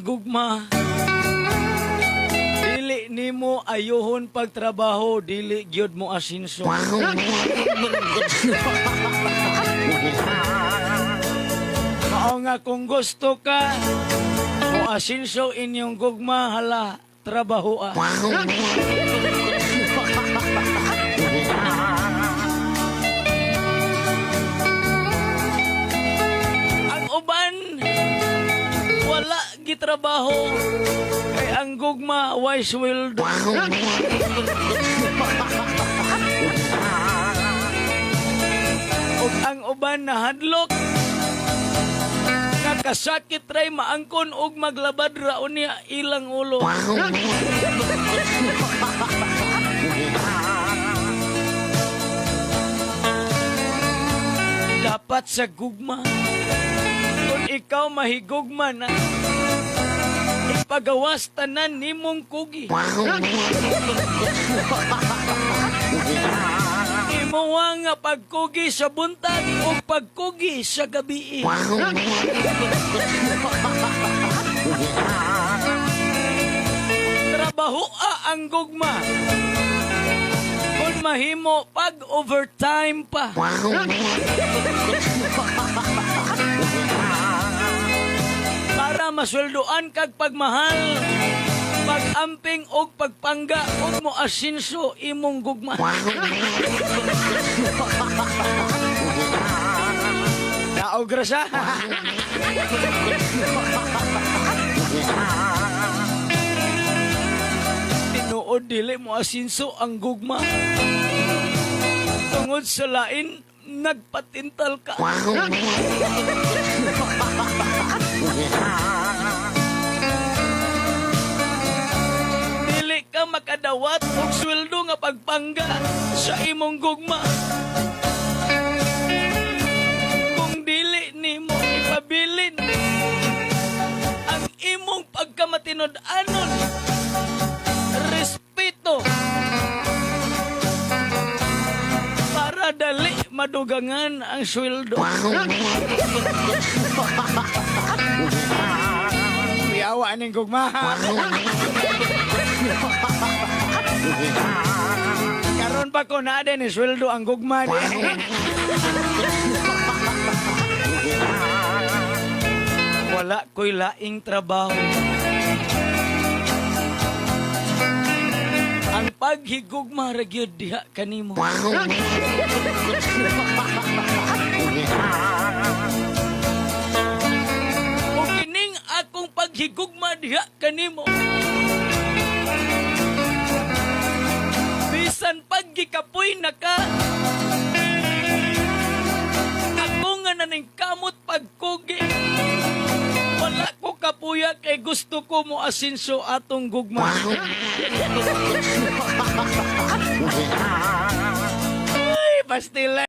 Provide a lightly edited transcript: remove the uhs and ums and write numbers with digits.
gugma. Dili nimo ayuhon pagtrabaho, dili gyud mo asinso. Mao nga kung gusto ka mo asinso inyong gugma, hala trabaho ah. Ang uban wala gitrabaho kay ang gugma wise will do. Ug ang uban na hadlok nakasakit ray maangkon og maglabad raon niya ilang ulo. Dapat sa gugma kung ikaw mahigugma na ipagawas tanan nimong kugi. Imuwa nga pagkugi sa buntag o pagkugi sa gabi. Trabaho ang gugma. Kung mahimo pag overtime pa. Para masweldoan kag pagmahal, pag-amping og pagpangga og mo asinso imong gugma. Naogra siya. Tinuod dili mo asinso ang gugma. Tungod sa lain, nagpatintal ka. Dili ka makadawat og sweldo nga pagpangga sa imong gugma. Kung dili nimo ipabilin ang imong pagkamatinod-anon, respeto, para dali madugangan ang sweldo. Yawa ning gugma. Karon pa ko na din sweldo ang gugma di. Wala ko'y laing trabaho. Ang paghigugma ra gyud diha kanimo. O kining akong paghigugma diha kanimo. Bisan paggikapoy na ka, ako nga naning kamot pagkugi. Wala ko kapuya kay gusto ko mo asinso atong gugma. Ay, pastila.